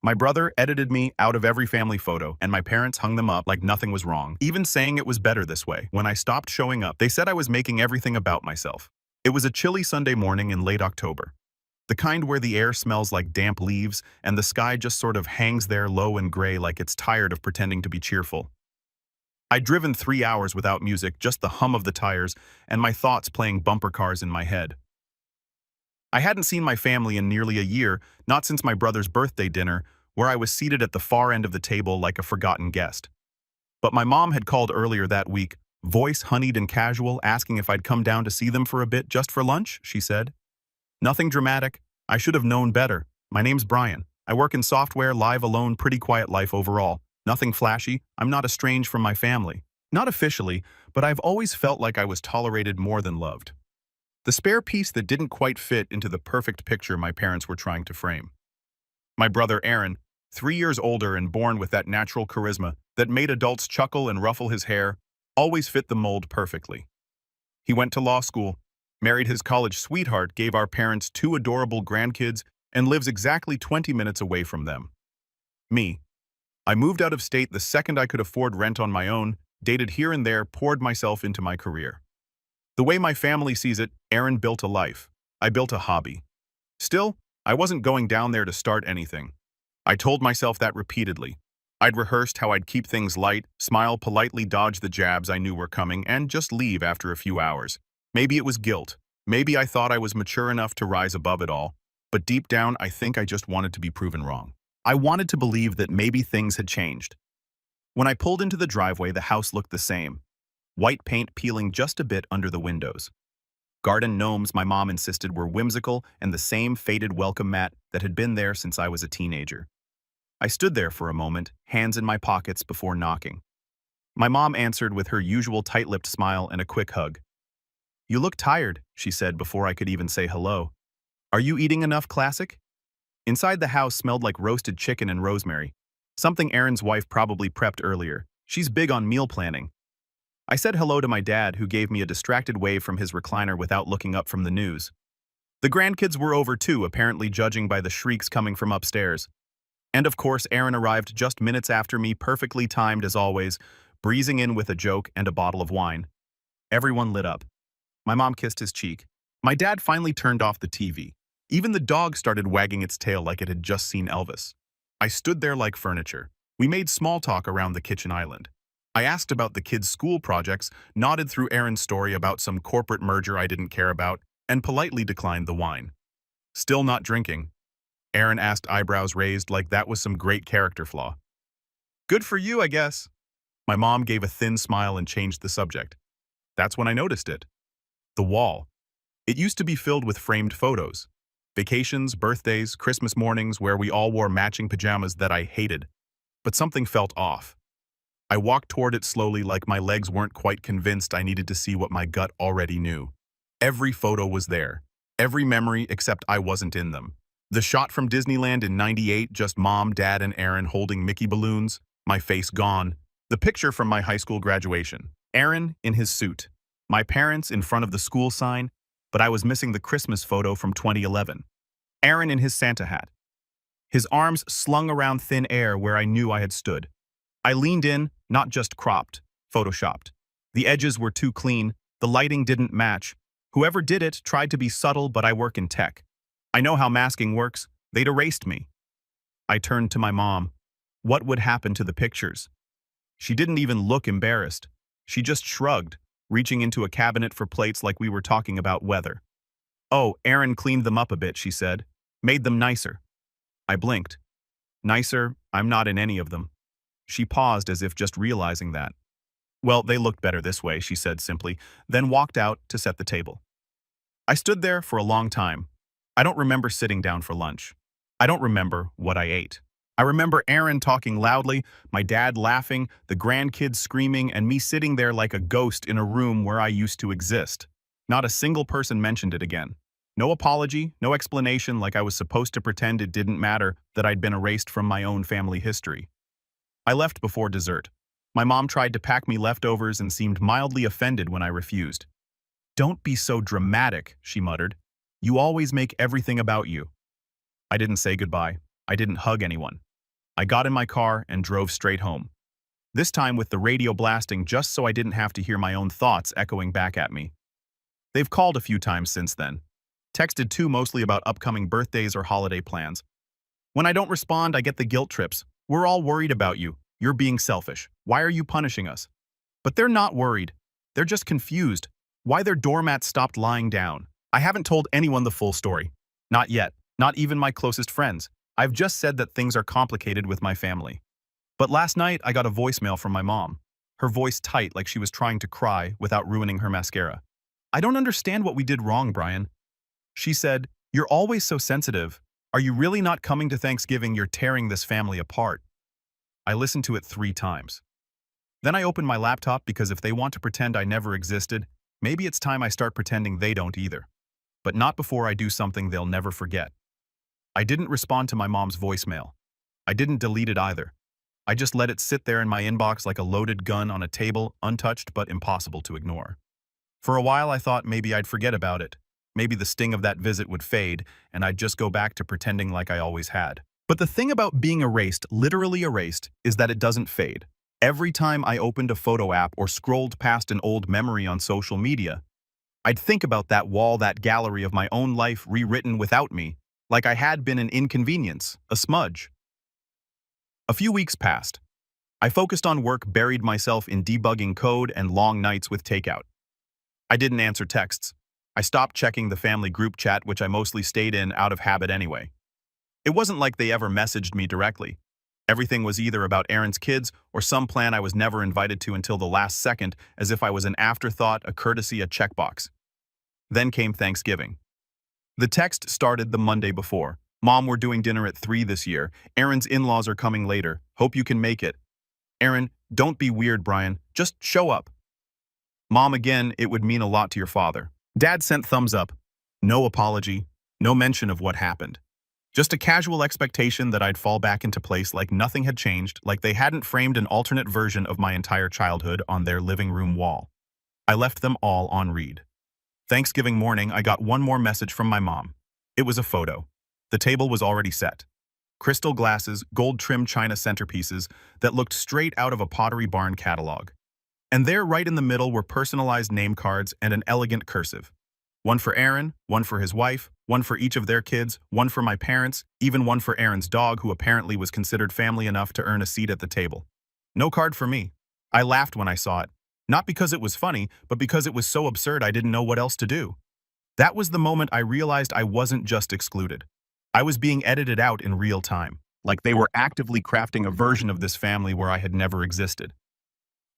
My brother edited me out of every family photo, and my parents hung them up like nothing was wrong, even saying it was better this way. When I stopped showing up, they said I was making everything about myself. It was a chilly Sunday morning in late October. The kind where the air smells like damp leaves, and the sky just sort of hangs there low and gray like it's tired of pretending to be cheerful. I'd driven 3 hours without music, just the hum of the tires, and my thoughts playing bumper cars in my head. I hadn't seen my family in nearly a year, not since my brother's birthday dinner, where I was seated at the far end of the table like a forgotten guest. But my mom had called earlier that week, voice honeyed and casual, asking if I'd come down to see them for a bit just for lunch, she said. Nothing dramatic. I should have known better. My name's Brian. I work in software, live alone, pretty quiet life overall. Nothing flashy. I'm not estranged from my family. Not officially, but I've always felt like I was tolerated more than loved. The spare piece that didn't quite fit into the perfect picture my parents were trying to frame. My brother Aaron, 3 years older and born with that natural charisma that made adults chuckle and ruffle his hair, always fit the mold perfectly. He went to law school, married his college sweetheart, gave our parents 2 adorable grandkids, and lives exactly 20 minutes away from them. Me. I moved out of state the second I could afford rent on my own, dated here and there, poured myself into my career. The way my family sees it, Aaron built a life. I built a hobby. Still, I wasn't going down there to start anything. I told myself that repeatedly. I'd rehearsed how I'd keep things light, smile politely, dodge the jabs I knew were coming, and just leave after a few hours. Maybe it was guilt. Maybe I thought I was mature enough to rise above it all. But deep down, I think I just wanted to be proven wrong. I wanted to believe that maybe things had changed. When I pulled into the driveway, the house looked the same. White paint peeling just a bit under the windows. Garden gnomes, my mom insisted, were whimsical, and the same faded welcome mat that had been there since I was a teenager. I stood there for a moment, hands in my pockets, before knocking. My mom answered with her usual tight-lipped smile and a quick hug. "You look tired," she said before I could even say hello. "Are you eating enough, classic?" Inside, the house smelled like roasted chicken and rosemary, something Aaron's wife probably prepped earlier. She's big on meal planning. I said hello to my dad, who gave me a distracted wave from his recliner without looking up from the news. The grandkids were over too, apparently, judging by the shrieks coming from upstairs. And of course, Aaron arrived just minutes after me, perfectly timed as always, breezing in with a joke and a bottle of wine. Everyone lit up. My mom kissed his cheek. My dad finally turned off the TV. Even the dog started wagging its tail like it had just seen Elvis. I stood there like furniture. We made small talk around the kitchen island. I asked about the kids' school projects, nodded through Aaron's story about some corporate merger I didn't care about, and politely declined the wine. Still not drinking. Aaron asked, eyebrows raised like that was some great character flaw. "Good for you, I guess." My mom gave a thin smile and changed the subject. That's when I noticed it. The wall. It used to be filled with framed photos. Vacations, birthdays, Christmas mornings where we all wore matching pajamas that I hated. But something felt off. I walked toward it slowly, like my legs weren't quite convinced I needed to see what my gut already knew. Every photo was there. Every memory, except I wasn't in them. The shot from Disneyland in '98, just mom, dad, and Aaron holding Mickey balloons, my face gone. The picture from my high school graduation. Aaron in his suit. My parents in front of the school sign, but I was missing the Christmas photo from 2011. Aaron in his Santa hat. His arms slung around thin air where I knew I had stood. I leaned in, not just cropped, photoshopped. The edges were too clean, the lighting didn't match. Whoever did it tried to be subtle, but I work in tech. I know how masking works. They'd erased me. I turned to my mom. What would happen to the pictures? She didn't even look embarrassed. She just shrugged, reaching into a cabinet for plates like we were talking about weather. "Oh, Aaron cleaned them up a bit," she said. "Made them nicer." I blinked. "Nicer? I'm not in any of them." She paused as if just realizing that. "Well, they looked better this way," she said simply, then walked out to set the table. I stood there for a long time. I don't remember sitting down for lunch. I don't remember what I ate. I remember Aaron talking loudly, my dad laughing, the grandkids screaming, and me sitting there like a ghost in a room where I used to exist. Not a single person mentioned it again. No apology, no explanation, like I was supposed to pretend it didn't matter that I'd been erased from my own family history. I left before dessert. My mom tried to pack me leftovers and seemed mildly offended when I refused. "Don't be so dramatic," she muttered. "You always make everything about you." I didn't say goodbye. I didn't hug anyone. I got in my car and drove straight home. This time with the radio blasting just so I didn't have to hear my own thoughts echoing back at me. They've called a few times since then. Texted too, mostly about upcoming birthdays or holiday plans. When I don't respond, I get the guilt trips. We're all worried about you. You're being selfish. Why are you punishing us? But they're not worried. They're just confused. Why their doormat stopped lying down. I haven't told anyone the full story. Not yet. Not even my closest friends. I've just said that things are complicated with my family. But last night, I got a voicemail from my mom. Her voice tight like she was trying to cry without ruining her mascara. I don't understand what we did wrong, Brian. She said, "You're always so sensitive. Are you really not coming to Thanksgiving? You're tearing this family apart." I listened to it 3 times. Then I opened my laptop because if they want to pretend I never existed, maybe it's time I start pretending they don't either. But not before I do something they'll never forget. I didn't respond to my mom's voicemail. I didn't delete it either. I just let it sit there in my inbox like a loaded gun on a table, untouched but impossible to ignore. For a while I thought maybe I'd forget about it. Maybe the sting of that visit would fade, and I'd just go back to pretending like I always had. But the thing about being erased, literally erased, is that it doesn't fade. Every time I opened a photo app or scrolled past an old memory on social media, I'd think about that wall, that gallery of my own life rewritten without me, like I had been an inconvenience, a smudge. A few weeks passed. I focused on work, buried myself in debugging code and long nights with takeout. I didn't answer texts. I stopped checking the family group chat, which I mostly stayed in out of habit anyway. It wasn't like they ever messaged me directly. Everything was either about Aaron's kids or some plan I was never invited to until the last second, as if I was an afterthought, a courtesy, a checkbox. Then came Thanksgiving. The text started the Monday before. "Mom, we're doing dinner at 3 this year. Aaron's in-laws are coming later. Hope you can make it. Aaron, don't be weird, Brian. Just show up. Mom, again, it would mean a lot to your father." Dad sent thumbs up. No apology, no mention of what happened. Just a casual expectation that I'd fall back into place like nothing had changed, like they hadn't framed an alternate version of my entire childhood on their living room wall. I left them all on read. Thanksgiving morning, I got one more message from my mom. It was a photo. The table was already set. Crystal glasses, gold-trimmed china centerpieces that looked straight out of a Pottery Barn catalog. And there, right in the middle, were personalized name cards and an elegant cursive. One for Aaron, one for his wife, one for each of their kids, one for my parents, even one for Aaron's dog, who apparently was considered family enough to earn a seat at the table. No card for me. I laughed when I saw it. Not because it was funny, but because it was so absurd I didn't know what else to do. That was the moment I realized I wasn't just excluded. I was being edited out in real time, like they were actively crafting a version of this family where I had never existed.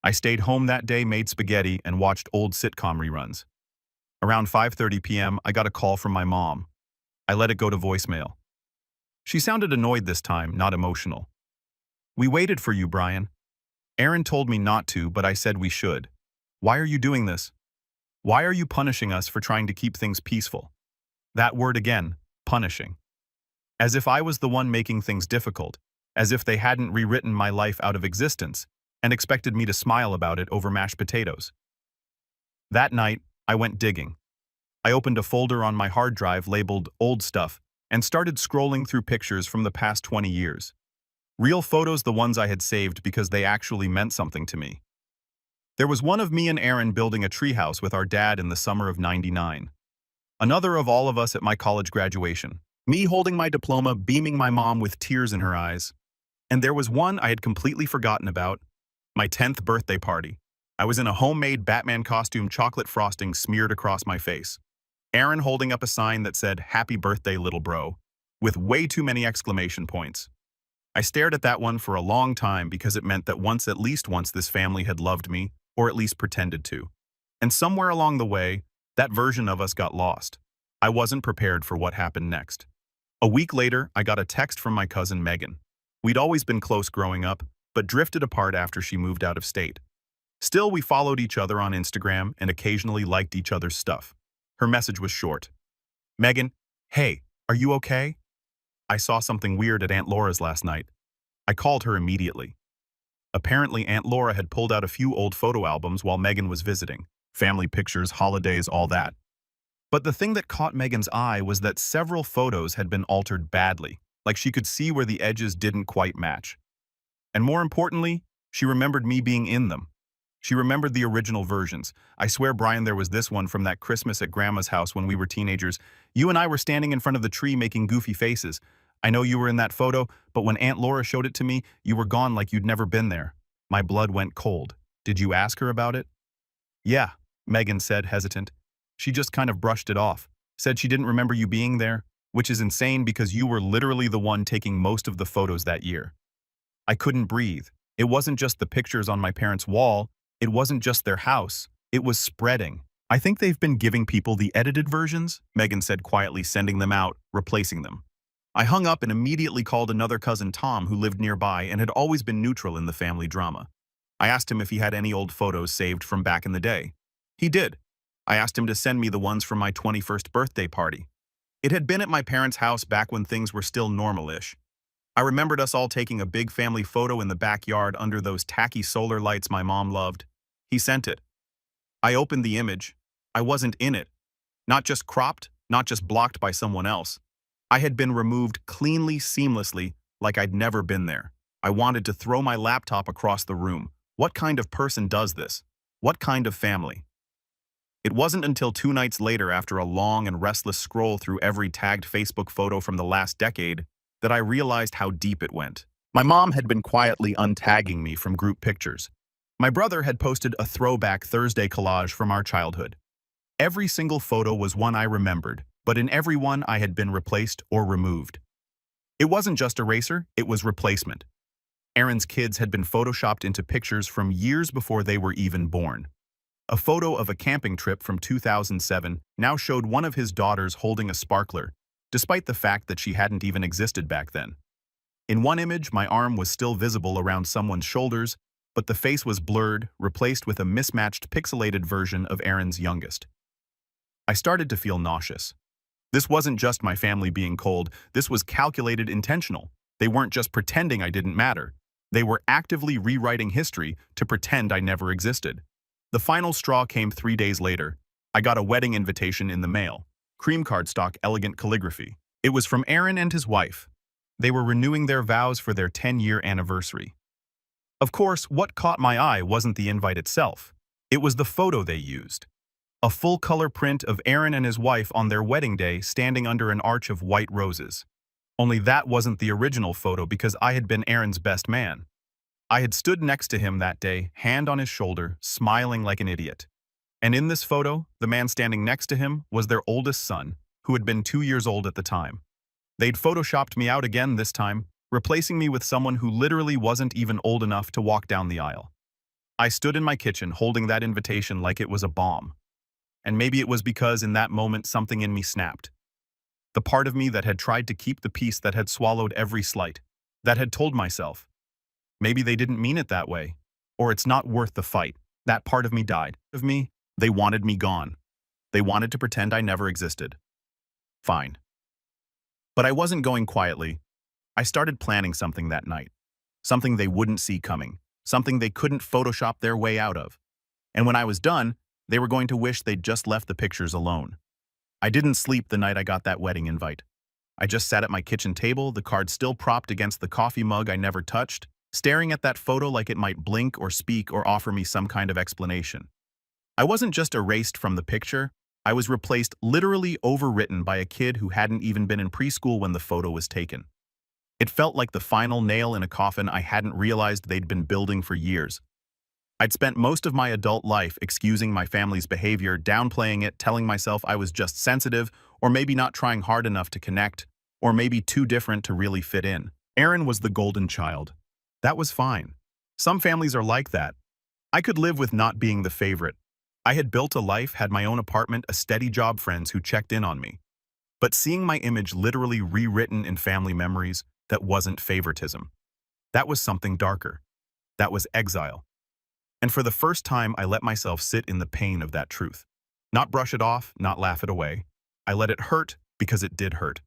I stayed home that day, made spaghetti, and watched old sitcom reruns. Around 5:30 p.m., I got a call from my mom. I let it go to voicemail. She sounded annoyed this time, not emotional. "We waited for you, Brian. Aaron told me not to, but I said we should. Why are you doing this? Why are you punishing us for trying to keep things peaceful?" That word again, punishing. As if I was the one making things difficult, as if they hadn't rewritten my life out of existence and expected me to smile about it over mashed potatoes. That night, I went digging. I opened a folder on my hard drive labeled Old Stuff and started scrolling through pictures from the past 20 years. Real photos, the ones I had saved because they actually meant something to me. There was one of me and Aaron building a treehouse with our dad in the summer of '99. Another of all of us at my college graduation. Me holding my diploma, beaming my mom with tears in her eyes. And there was one I had completely forgotten about, my 10th birthday party. I was in a homemade Batman costume, chocolate frosting smeared across my face. Aaron holding up a sign that said, "Happy birthday, little bro," with way too many exclamation points. I stared at that one for a long time because it meant that at least once, this family had loved me, or at least pretended to. And somewhere along the way, that version of us got lost. I wasn't prepared for what happened next. A week later, I got a text from my cousin Megan. We'd always been close growing up, but drifted apart after she moved out of state. Still, we followed each other on Instagram and occasionally liked each other's stuff. Her message was short. "Megan, hey, are you okay? I saw something weird at Aunt Laura's last night." I called her immediately. Apparently, Aunt Laura had pulled out a few old photo albums while Megan was visiting. Family pictures, holidays, all that. But the thing that caught Megan's eye was that several photos had been altered badly, like she could see where the edges didn't quite match. And more importantly, she remembered me being in them. She remembered the original versions. I swear, Brian, there was this one from that Christmas at Grandma's house when we were teenagers. You and I were standing in front of the tree making goofy faces. I know you were in that photo, but when Aunt Laura showed it to me, you were gone like you'd never been there. My blood went cold. Did you ask her about it? Yeah, Megan said, hesitant. She just kind of brushed it off, said she didn't remember you being there, which is insane because you were literally the one taking most of the photos that year. I couldn't breathe. It wasn't just the pictures on my parents' wall. It wasn't just their house. It was spreading. I think they've been giving people the edited versions, Megan said quietly, sending them out, replacing them. I hung up and immediately called another cousin, Tom, who lived nearby and had always been neutral in the family drama. I asked him if he had any old photos saved from back in the day. He did. I asked him to send me the ones from my 21st birthday party. It had been at my parents' house back when things were still normal-ish. I remembered us all taking a big family photo in the backyard under those tacky solar lights my mom loved. He sent it. I opened the image. I wasn't in it. Not just cropped, not just blocked by someone else. I had been removed cleanly, seamlessly, like I'd never been there. I wanted to throw my laptop across the room. What kind of person does this? What kind of family? It wasn't until 2 nights later, after a long and restless scroll through every tagged Facebook photo from the last decade, that I realized how deep it went. My mom had been quietly untagging me from group pictures. My brother had posted a throwback Thursday collage from our childhood. Every single photo was one I remembered, but in every one I had been replaced or removed. It wasn't just eraser, it was replacement. Aaron's kids had been photoshopped into pictures from years before they were even born. A photo of a camping trip from 2007 now showed one of his daughters holding a sparkler, despite the fact that she hadn't even existed back then. In one image, my arm was still visible around someone's shoulders, but the face was blurred, replaced with a mismatched pixelated version of Aaron's youngest. I started to feel nauseous. This wasn't just my family being cold, this was calculated, intentional. They weren't just pretending I didn't matter. They were actively rewriting history to pretend I never existed. The final straw came 3 days later. I got a wedding invitation in the mail. Cream cardstock, elegant calligraphy. It was from Aaron and his wife. They were renewing their vows for their 10-year anniversary. Of course, what caught my eye wasn't the invite itself. It was the photo they used. A full-color print of Aaron and his wife on their wedding day standing under an arch of white roses. Only that wasn't the original photo because I had been Aaron's best man. I had stood next to him that day, hand on his shoulder, smiling like an idiot. And in this photo, the man standing next to him was their oldest son, who had been 2 years old at the time. They'd photoshopped me out again this time, replacing me with someone who literally wasn't even old enough to walk down the aisle. I stood in my kitchen holding that invitation like it was a bomb. And maybe it was because in that moment something in me snapped. The part of me that had tried to keep the peace, that had swallowed every slight, that had told myself, maybe they didn't mean it that way, or it's not worth the fight. That part of me died. Of me, they wanted me gone. They wanted to pretend I never existed. Fine. But I wasn't going quietly. I started planning something that night. Something they wouldn't see coming. Something they couldn't Photoshop their way out of. And when I was done, they were going to wish they'd just left the pictures alone. I didn't sleep the night I got that wedding invite. I just sat at my kitchen table, the card still propped against the coffee mug I never touched, staring at that photo like it might blink or speak or offer me some kind of explanation. I wasn't just erased from the picture, I was replaced, literally overwritten by a kid who hadn't even been in preschool when the photo was taken. It felt like the final nail in a coffin I hadn't realized they'd been building for years. I'd spent most of my adult life excusing my family's behavior, downplaying it, telling myself I was just sensitive, or maybe not trying hard enough to connect, or maybe too different to really fit in. Aaron was the golden child. That was fine. Some families are like that. I could live with not being the favorite. I had built a life, had my own apartment, a steady job, friends who checked in on me. But seeing my image literally rewritten in family memories, that wasn't favoritism. That was something darker. That was exile. And for the first time, I let myself sit in the pain of that truth. Not brush it off, not laugh it away. I let it hurt because it did hurt.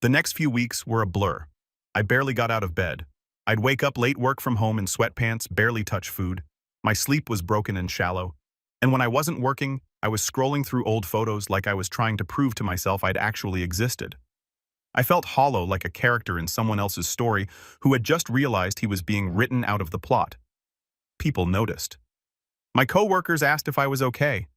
The next few weeks were a blur. I barely got out of bed. I'd wake up late, work from home in sweatpants, barely touch food. My sleep was broken and shallow. And when I wasn't working, I was scrolling through old photos like I was trying to prove to myself I'd actually existed. I felt hollow like a character in someone else's story who had just realized he was being written out of the plot. People noticed. My coworkers asked if I was okay.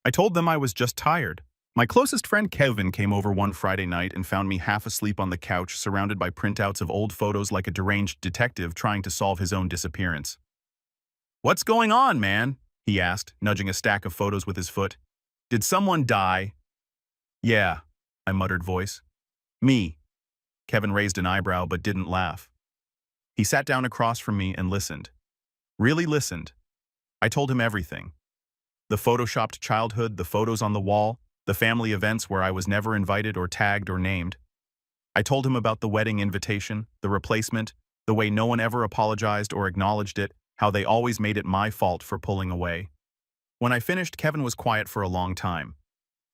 I told them I was just tired. My closest friend Kevin came over one Friday night and found me half asleep on the couch, surrounded by printouts of old photos like a deranged detective trying to solve his own disappearance. "What's going on, man?" he asked, nudging a stack of photos with his foot. "Did someone die?" "Yeah," I muttered voice. "Me." Kevin raised an eyebrow but didn't laugh. He sat down across from me and listened. Really listened. I told him everything. The photoshopped childhood, the photos on the wall, the family events where I was never invited or tagged or named. I told him about the wedding invitation, the replacement, the way no one ever apologized or acknowledged it, how they always made it my fault for pulling away. When I finished, Kevin was quiet for a long time.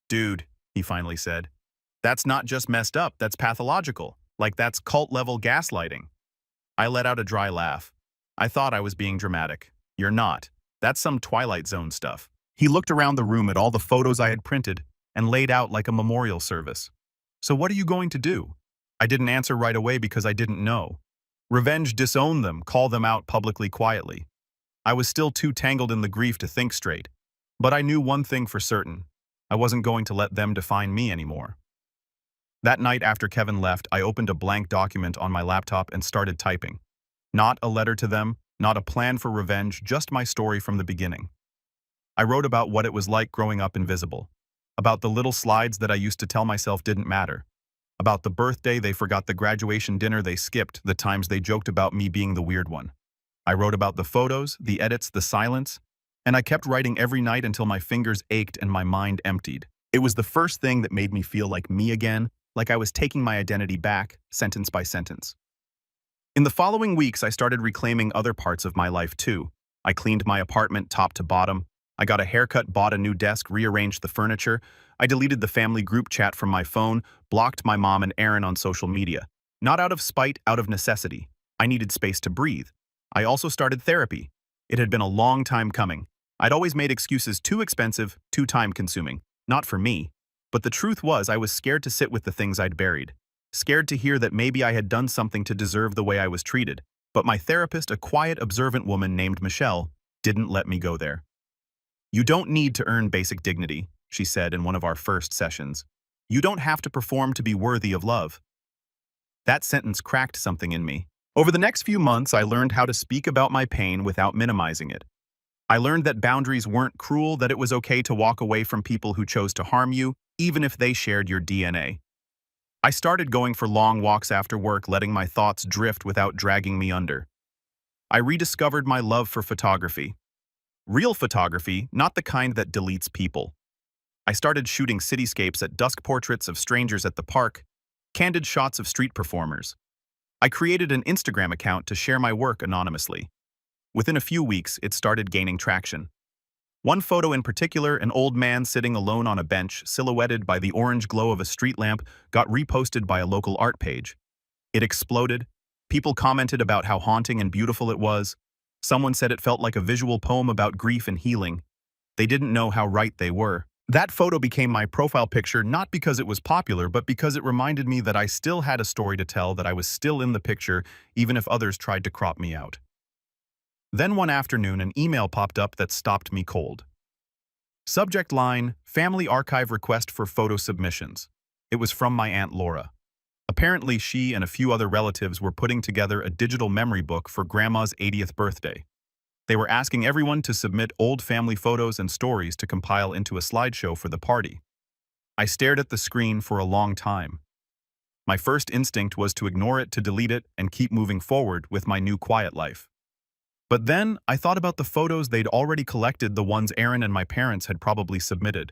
"Dude," he finally said, "that's not just messed up, that's pathological. Like that's cult-level gaslighting." I let out a dry laugh. I thought I was being dramatic. "You're not. That's some Twilight Zone stuff." He looked around the room at all the photos I had printed and laid out like a memorial service. "So what are you going to do?" I didn't answer right away because I didn't know. Revenge, disown them, call them out publicly quietly. I was still too tangled in the grief to think straight. But I knew one thing for certain. I wasn't going to let them define me anymore. That night after Kevin left, I opened a blank document on my laptop and started typing. Not a letter to them, not a plan for revenge, just my story from the beginning. I wrote about what it was like growing up invisible. About the little slides that I used to tell myself didn't matter. About the birthday they forgot, the graduation dinner they skipped, the times they joked about me being the weird one. I wrote about the photos, the edits, the silence, and I kept writing every night until my fingers ached and my mind emptied. It was the first thing that made me feel like me again, like I was taking my identity back, sentence by sentence. In the following weeks, I started reclaiming other parts of my life too. I cleaned my apartment top to bottom. I got a haircut, bought a new desk, rearranged the furniture. I deleted the family group chat from my phone, blocked my mom and Aaron on social media. Not out of spite, out of necessity. I needed space to breathe. I also started therapy. It had been a long time coming. I'd always made excuses too expensive, too time-consuming. Not for me. But the truth was I was scared to sit with the things I'd buried. Scared to hear that maybe I had done something to deserve the way I was treated. But my therapist, a quiet, observant woman named Michelle, didn't let me go there. "You don't need to earn basic dignity," she said in one of our first sessions. "You don't have to perform to be worthy of love." That sentence cracked something in me. Over the next few months, I learned how to speak about my pain without minimizing it. I learned that boundaries weren't cruel, that it was okay to walk away from people who chose to harm you, even if they shared your DNA. I started going for long walks after work, letting my thoughts drift without dragging me under. I rediscovered my love for photography. Real photography, not the kind that deletes people. I started shooting cityscapes at dusk, portraits of strangers at the park, candid shots of street performers. I created an Instagram account to share my work anonymously. Within a few weeks, it started gaining traction. One photo in particular, an old man sitting alone on a bench, silhouetted by the orange glow of a street lamp, got reposted by a local art page. It exploded. People commented about how haunting and beautiful it was. Someone said it felt like a visual poem about grief and healing. They didn't know how right they were. That photo became my profile picture not because it was popular, but because it reminded me that I still had a story to tell, that I was still in the picture, even if others tried to crop me out. Then one afternoon, an email popped up that stopped me cold. Subject line, Family Archive Request for Photo Submissions. It was from my Aunt Laura. Apparently, she and a few other relatives were putting together a digital memory book for Grandma's 80th birthday. They were asking everyone to submit old family photos and stories to compile into a slideshow for the party. I stared at the screen for a long time. My first instinct was to ignore it, to delete it, and keep moving forward with my new quiet life. But then I thought about the photos they'd already collected, the ones Aaron and my parents had probably submitted.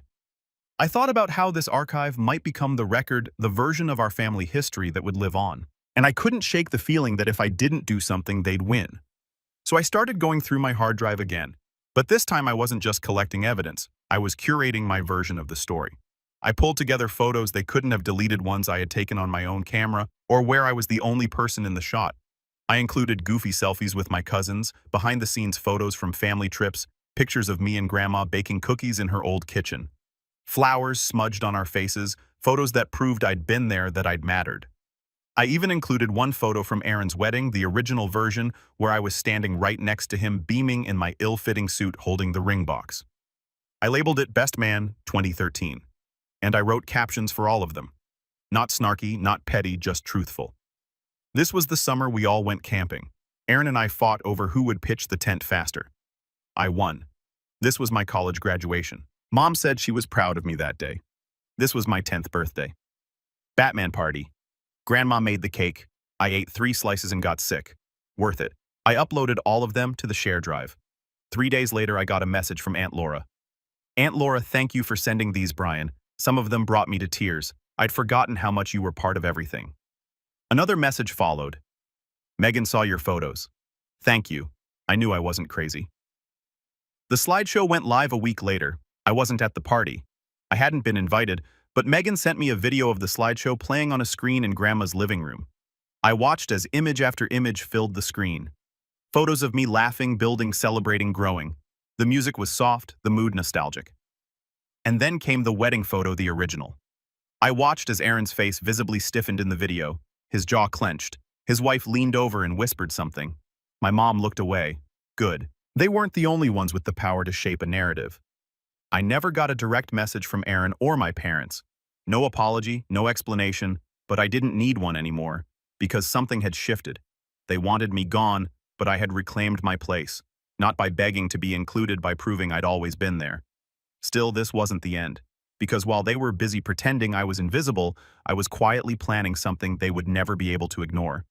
I thought about how this archive might become the record, the version of our family history that would live on. And I couldn't shake the feeling that if I didn't do something, they'd win. So I started going through my hard drive again. But this time I wasn't just collecting evidence. I was curating my version of the story. I pulled together photos they couldn't have deleted, ones I had taken on my own camera, or where I was the only person in the shot. I included goofy selfies with my cousins, behind-the-scenes photos from family trips, pictures of me and Grandma baking cookies in her old kitchen. Flowers smudged on our faces, photos that proved I'd been there, that I'd mattered. I even included one photo from Aaron's wedding, the original version, where I was standing right next to him, beaming in my ill-fitting suit holding the ring box. I labeled it Best Man 2013, and I wrote captions for all of them. Not snarky, not petty, just truthful. This was the summer we all went camping. Aaron and I fought over who would pitch the tent faster. I won. This was my college graduation. Mom said she was proud of me that day. This was my 10th birthday. Batman party. Grandma made the cake. I ate 3 slices and got sick. Worth it. I uploaded all of them to the share drive. 3 days later, I got a message from Aunt Laura. Aunt Laura, thank you for sending these, Brian. Some of them brought me to tears. I'd forgotten how much you were part of everything. Another message followed. Megan saw your photos. Thank you. I knew I wasn't crazy. The slideshow went live a week later. I wasn't at the party. I hadn't been invited, but Megan sent me a video of the slideshow playing on a screen in Grandma's living room. I watched as image after image filled the screen. Photos of me laughing, building, celebrating, growing. The music was soft, the mood nostalgic. And then came the wedding photo, the original. I watched as Aaron's face visibly stiffened in the video, his jaw clenched. His wife leaned over and whispered something. My mom looked away. Good. They weren't the only ones with the power to shape a narrative. I never got a direct message from Aaron or my parents. No apology, no explanation, but I didn't need one anymore, because something had shifted. They wanted me gone, but I had reclaimed my place, not by begging to be included, by proving I'd always been there. Still, this wasn't the end, because while they were busy pretending I was invisible, I was quietly planning something they would never be able to ignore.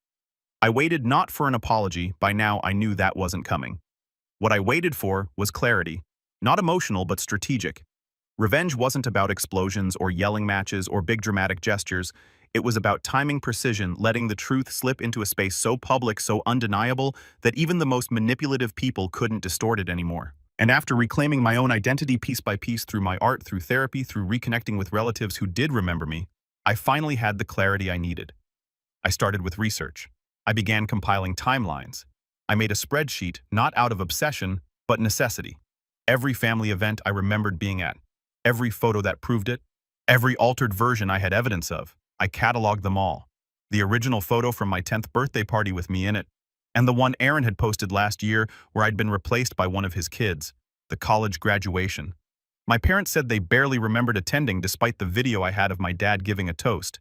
I waited not for an apology. By now I knew that wasn't coming. What I waited for was clarity. Not emotional, but strategic. Revenge wasn't about explosions or yelling matches or big dramatic gestures. It was about timing, precision, letting the truth slip into a space so public, so undeniable, that even the most manipulative people couldn't distort it anymore. And after reclaiming my own identity piece by piece through my art, through therapy, through reconnecting with relatives who did remember me, I finally had the clarity I needed. I started with research. I began compiling timelines. I made a spreadsheet, not out of obsession, but necessity. Every family event I remembered being at, every photo that proved it, every altered version I had evidence of, I cataloged them all. The original photo from my 10th birthday party with me in it, and the one Aaron had posted last year where I'd been replaced by one of his kids, the college graduation. My parents said they barely remembered attending despite the video I had of my dad giving a toast.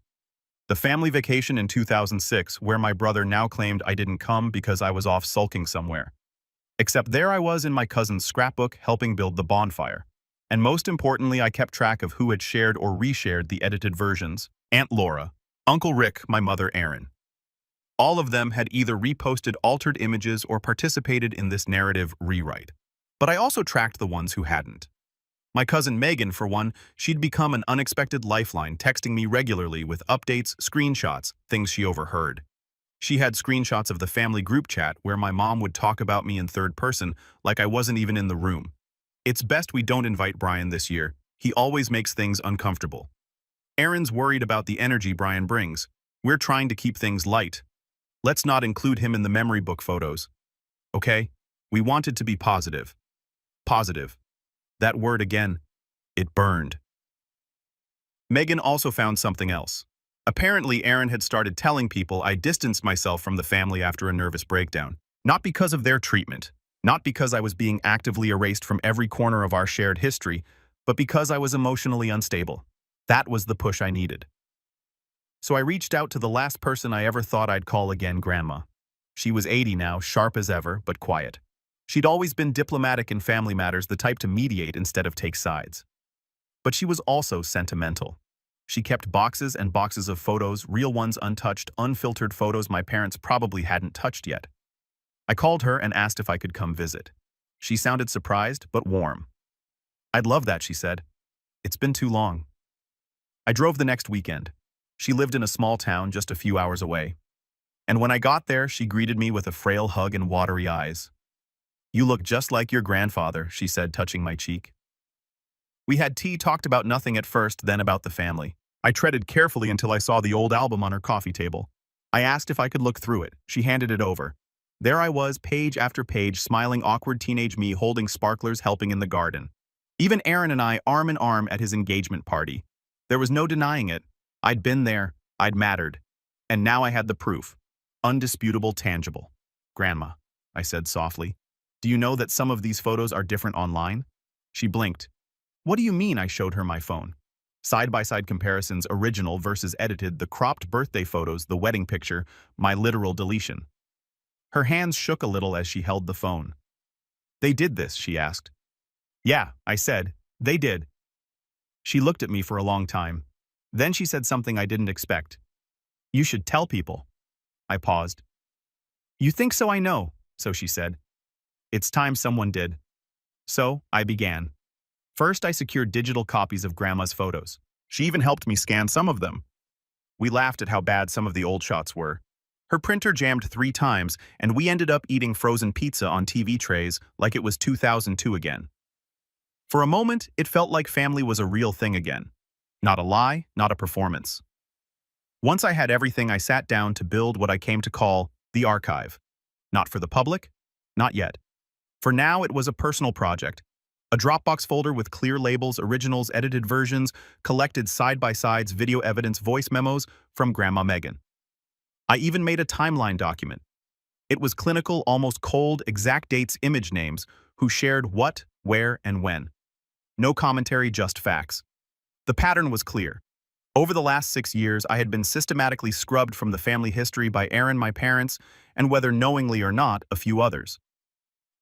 The family vacation in 2006, where my brother now claimed I didn't come because I was off sulking somewhere. Except there I was in my cousin's scrapbook helping build the bonfire. And most importantly, I kept track of who had shared or reshared the edited versions. Aunt Laura, Uncle Rick, my mother Erin. All of them had either reposted altered images or participated in this narrative rewrite. But I also tracked the ones who hadn't. My cousin Megan, for one, she'd become an unexpected lifeline, texting me regularly with updates, screenshots, things she overheard. She had screenshots of the family group chat where my mom would talk about me in third person like I wasn't even in the room. It's best we don't invite Brian this year. He always makes things uncomfortable. Aaron's worried about the energy Brian brings. We're trying to keep things light. Let's not include him in the memory book photos. Okay? We wanted to be positive. Positive. That word again. It burned. Megan also found something else. Apparently, Aaron had started telling people I distanced myself from the family after a nervous breakdown. Not because of their treatment, not because I was being actively erased from every corner of our shared history, but because I was emotionally unstable. That was the push I needed. So I reached out to the last person I ever thought I'd call again, Grandma. She was 80 now, sharp as ever, but quiet. She'd always been diplomatic in family matters, the type to mediate instead of take sides. But she was also sentimental. She kept boxes and boxes of photos, real ones, untouched, unfiltered photos my parents probably hadn't touched yet. I called her and asked if I could come visit. She sounded surprised, but warm. I'd love that, she said. It's been too long. I drove the next weekend. She lived in a small town just a few hours away. And when I got there, she greeted me with a frail hug and watery eyes. You look just like your grandfather, she said, touching my cheek. We had tea, talked about nothing at first, then about the family. I treaded carefully until I saw the old album on her coffee table. I asked if I could look through it. She handed it over. There I was, page after page, smiling, awkward teenage me holding sparklers, helping in the garden. Even Aaron and I arm in arm at his engagement party. There was no denying it. I'd been there. I'd mattered. And now I had the proof. Undisputable, tangible. Grandma, I said softly, do you know that some of these photos are different online? She blinked. What do you mean? I showed her my phone. Side-by-side comparisons, original versus edited, the cropped birthday photos, the wedding picture, my literal deletion. Her hands shook a little as she held the phone. They did this, she asked. Yeah, I said. They did. She looked at me for a long time. Then she said something I didn't expect. You should tell people. I paused. You think so? I know, so she said. It's time someone did. So, I began. First, I secured digital copies of Grandma's photos. She even helped me scan some of them. We laughed at how bad some of the old shots were. Her printer jammed 3 times, and we ended up eating frozen pizza on TV trays like it was 2002 again. For a moment, it felt like family was a real thing again. Not a lie, not a performance. Once I had everything, I sat down to build what I came to call the archive. Not for the public, not yet. For now, it was a personal project. A Dropbox folder with clear labels, originals, edited versions, collected side-by-sides, video evidence, voice memos from Grandma Megan. I even made a timeline document. It was clinical, almost cold, exact dates, image names, who shared what, where, and when. No commentary, just facts. The pattern was clear. Over the last 6 years, I had been systematically scrubbed from the family history by Aaron, my parents, and whether knowingly or not, a few others.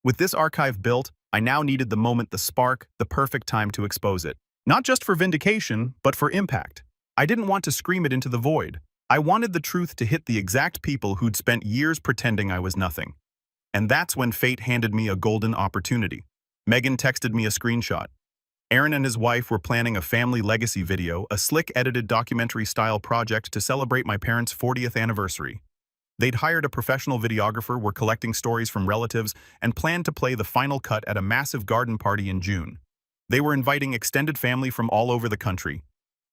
With this archive built, I now needed the moment, the spark, the perfect time to expose it. Not just for vindication, but for impact. I didn't want to scream it into the void. I wanted the truth to hit the exact people who'd spent years pretending I was nothing. And that's when fate handed me a golden opportunity. Megan texted me a screenshot. Aaron and his wife were planning a family legacy video, a slick edited documentary-style project to celebrate my parents' 40th anniversary. They'd hired a professional videographer, were collecting stories from relatives, and planned to play the final cut at a massive garden party in June. They were inviting extended family from all over the country.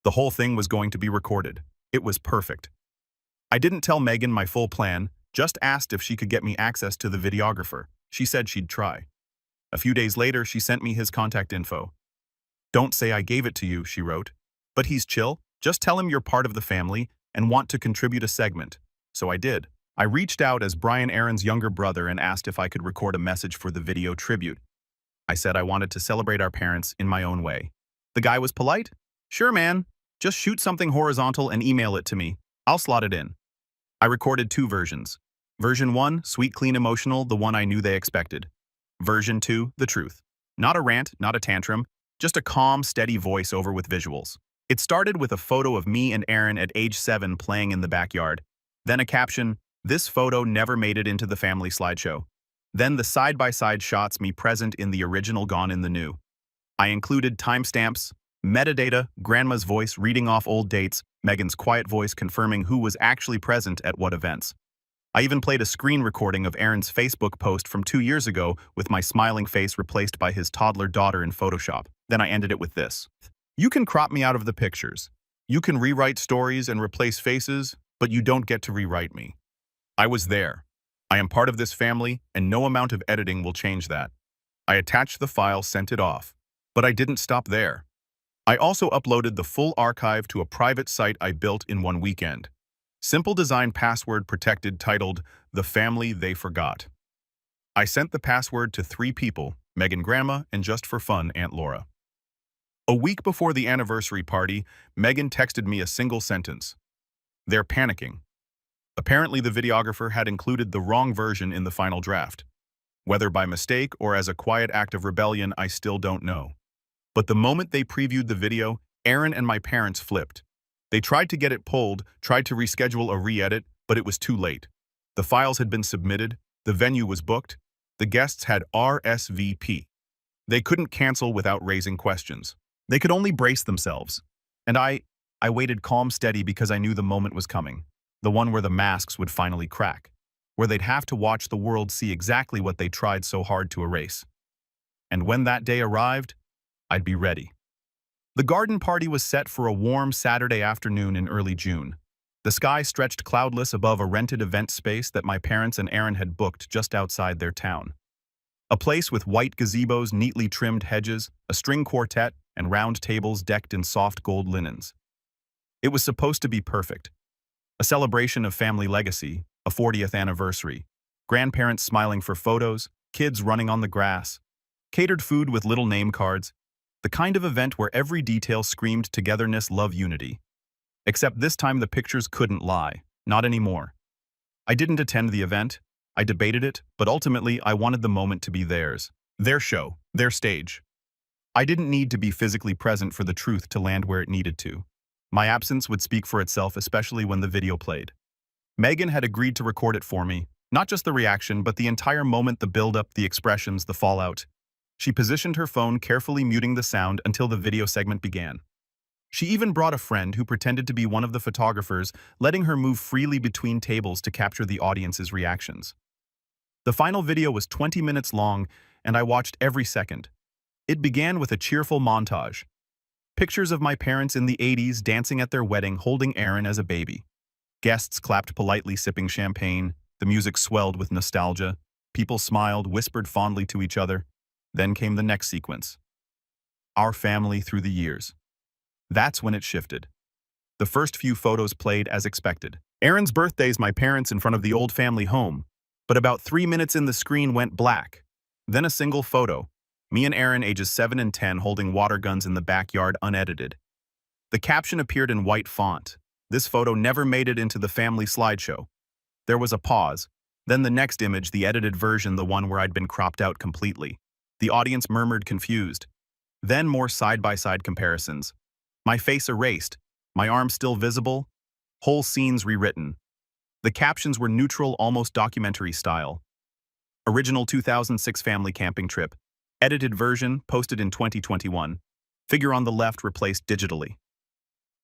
The whole thing was going to be recorded. It was perfect. I didn't tell Megan my full plan, just asked if she could get me access to the videographer. She said she'd try. A few days later, she sent me his contact info. Don't say I gave it to you, she wrote. But he's chill. Just tell him you're part of the family and want to contribute a segment. So I did. I reached out as Brian Aaron's younger brother and asked if I could record a message for the video tribute. I said I wanted to celebrate our parents in my own way. The guy was polite. Sure, man. Just shoot something horizontal and email it to me. I'll slot it in. I recorded 2 versions. Version 1, sweet, clean, emotional, the one I knew they expected. Version 2, the truth. Not a rant, not a tantrum, just a calm, steady voiceover with visuals. It started with a photo of me and Aaron at age 7 playing in the backyard. Then a caption, "This photo never made it into the family slideshow." Then the side-by-side shots, me present in the original, gone in the new. I included timestamps, metadata, Grandma's voice reading off old dates, Megan's quiet voice confirming who was actually present at what events. I even played a screen recording of Aaron's Facebook post from 2 years ago with my smiling face replaced by his toddler daughter in Photoshop. Then I ended it with this. You can crop me out of the pictures. You can rewrite stories and replace faces, but you don't get to rewrite me. I was there. I am part of this family, and no amount of editing will change that. I attached the file, sent it off. But I didn't stop there. I also uploaded the full archive to a private site I built in one weekend. Simple design, password protected, titled The Family They Forgot. I sent the password to 3 people, Megan, Grandma, and just for fun, Aunt Laura. A week before the anniversary party, Megan texted me a single sentence. They're panicking. Apparently, the videographer had included the wrong version in the final draft. Whether by mistake or as a quiet act of rebellion, I still don't know. But the moment they previewed the video, Aaron and my parents flipped. They tried to get it pulled, tried to reschedule a re-edit, but it was too late. The files had been submitted, the venue was booked, the guests had RSVP. They couldn't cancel without raising questions. They could only brace themselves. And I waited calm, steady, because I knew the moment was coming. The one where the masks would finally crack. Where they'd have to watch the world see exactly what they tried so hard to erase. And when that day arrived, I'd be ready. The garden party was set for a warm Saturday afternoon in early June. The sky stretched cloudless above a rented event space that my parents and Aaron had booked just outside their town. A place with white gazebos, neatly trimmed hedges, a string quartet, and round tables decked in soft gold linens. It was supposed to be perfect. A celebration of family legacy, a 40th anniversary. Grandparents smiling for photos, kids running on the grass. Catered food with little name cards. The kind of event where every detail screamed togetherness, love, unity. Except this time the pictures couldn't lie. Not anymore. I didn't attend the event. I debated it, but ultimately I wanted the moment to be theirs. Their show, their stage. I didn't need to be physically present for the truth to land where it needed to. My absence would speak for itself, especially when the video played. Megan had agreed to record it for me, not just the reaction, but the entire moment, the build-up, the expressions, the fallout. She positioned her phone, carefully muting the sound until the video segment began. She even brought a friend who pretended to be one of the photographers, letting her move freely between tables to capture the audience's reactions. The final video was 20 minutes long, and I watched every second. It began with a cheerful montage. Pictures of my parents in the 80s dancing at their wedding, holding Aaron as a baby. Guests clapped politely, sipping champagne. The music swelled with nostalgia. People smiled, whispered fondly to each other. Then came the next sequence. Our family through the years. That's when it shifted. The first few photos played as expected. Aaron's birthday's my parents in front of the old family home, but about 3 minutes in the screen went black. Then a single photo. Me and Aaron, ages 7 and 10, holding water guns in the backyard, unedited. The caption appeared in white font. This photo never made it into the family slideshow. There was a pause. Then the next image, the edited version, the one where I'd been cropped out completely. The audience murmured, confused. Then more side-by-side comparisons. My face erased, my arm still visible, whole scenes rewritten. The captions were neutral, almost documentary style. Original 2006 family camping trip. Edited version, posted in 2021. Figure on the left replaced digitally.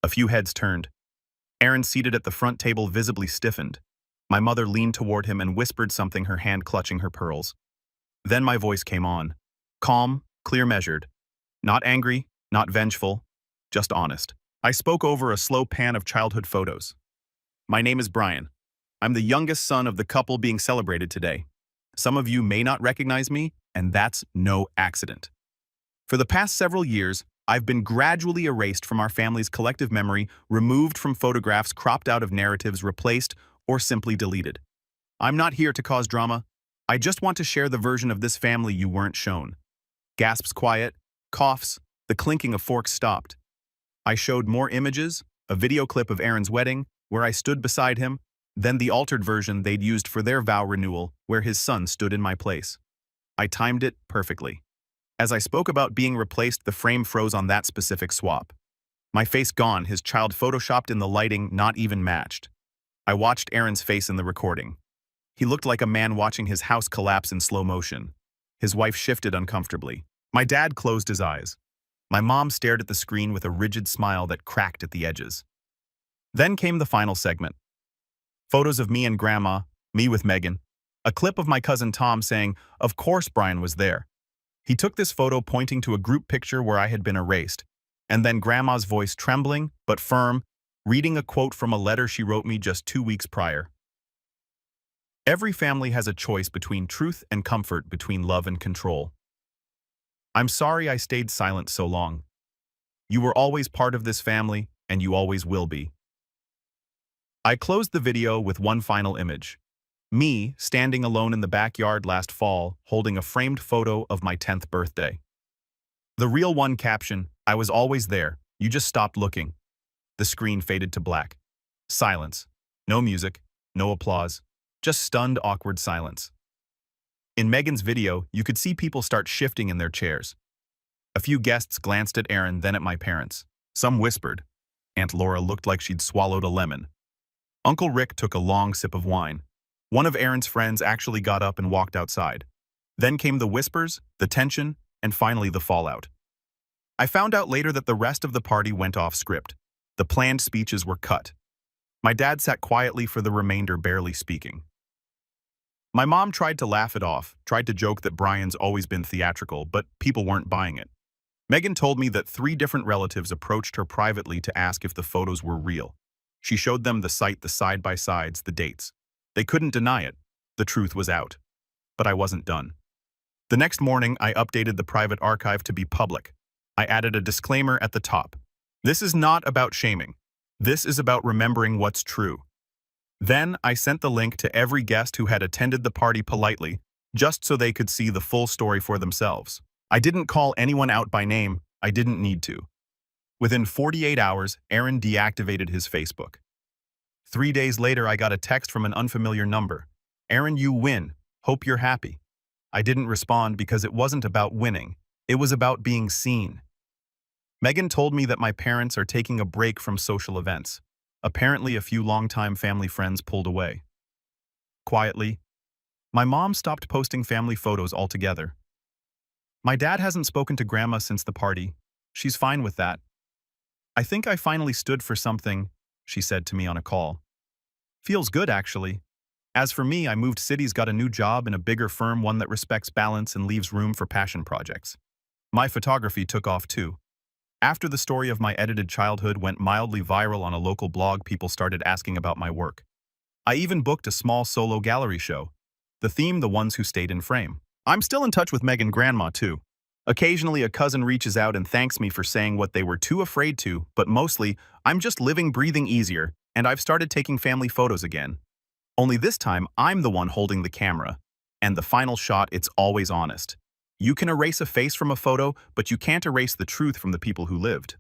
A few heads turned. Aaron, seated at the front table, visibly stiffened. My mother leaned toward him and whispered something, her hand clutching her pearls. Then my voice came on. Calm, clear, measured. Not angry, not vengeful, just honest. I spoke over a slow pan of childhood photos. My name is Brian. I'm the youngest son of the couple being celebrated today. Some of you may not recognize me, and that's no accident. For the past several years, I've been gradually erased from our family's collective memory, removed from photographs, cropped out of narratives, replaced, or simply deleted. I'm not here to cause drama. I just want to share the version of this family you weren't shown. Gasps quiet, coughs, the clinking of forks stopped. I showed more images, a video clip of Aaron's wedding, where I stood beside him, then the altered version they'd used for their vow renewal, where his son stood in my place. I timed it perfectly. As I spoke about being replaced, the frame froze on that specific swap. My face gone, his child photoshopped in the lighting, not even matched. I watched Aaron's face in the recording. He looked like a man watching his house collapse in slow motion. His wife shifted uncomfortably. My dad closed his eyes. My mom stared at the screen with a rigid smile that cracked at the edges. Then came the final segment. Photos of me and Grandma, me with Megan. A clip of my cousin Tom saying, "Of course Brian was there." He took this photo pointing to a group picture where I had been erased. And then Grandma's voice, trembling but firm, reading a quote from a letter she wrote me just 2 weeks prior. Every family has a choice between truth and comfort, between love and control. I'm sorry I stayed silent so long. You were always part of this family, and you always will be. I closed the video with one final image. Me, standing alone in the backyard last fall, holding a framed photo of my 10th birthday. The real one caption, "I was always there, you just stopped looking." The screen faded to black. Silence. No music, no applause, just stunned, awkward silence. In Megan's video, you could see people start shifting in their chairs. A few guests glanced at Aaron, then at my parents. Some whispered. Aunt Laura looked like she'd swallowed a lemon. Uncle Rick took a long sip of wine. One of Aaron's friends actually got up and walked outside. Then came the whispers, the tension, and finally the fallout. I found out later that the rest of the party went off script. The planned speeches were cut. My dad sat quietly for the remainder, barely speaking. My mom tried to laugh it off, tried to joke that Brian's always been theatrical, but people weren't buying it. Megan told me that 3 different relatives approached her privately to ask if the photos were real. She showed them the site, the side-by-sides, the dates. They couldn't deny it. The truth was out. But I wasn't done. The next morning, I updated the private archive to be public. I added a disclaimer at the top. This is not about shaming. This is about remembering what's true. Then I sent the link to every guest who had attended the party politely, just so they could see the full story for themselves. I didn't call anyone out by name. I didn't need to. Within 48 hours, Aaron deactivated his Facebook. 3 days later, I got a text from an unfamiliar number. Aaron, you win. Hope you're happy. I didn't respond because it wasn't about winning. It was about being seen. Megan told me that my parents are taking a break from social events. Apparently, a few longtime family friends pulled away. Quietly, my mom stopped posting family photos altogether. My dad hasn't spoken to Grandma since the party. She's fine with that. I think I finally stood for something, she said to me on a call. Feels good, actually. As for me, I moved cities, got a new job in a bigger firm, one that respects balance and leaves room for passion projects. My photography took off too. After the story of my edited childhood went mildly viral on a local blog, people started asking about my work. I even booked a small solo gallery show. The theme, the ones who stayed in frame. I'm still in touch with Megan Grandma too. Occasionally a cousin reaches out and thanks me for saying what they were too afraid to, but mostly, I'm just living, breathing easier, and I've started taking family photos again. Only this time, I'm the one holding the camera. And the final shot, it's always honest. You can erase a face from a photo, but you can't erase the truth from the people who lived.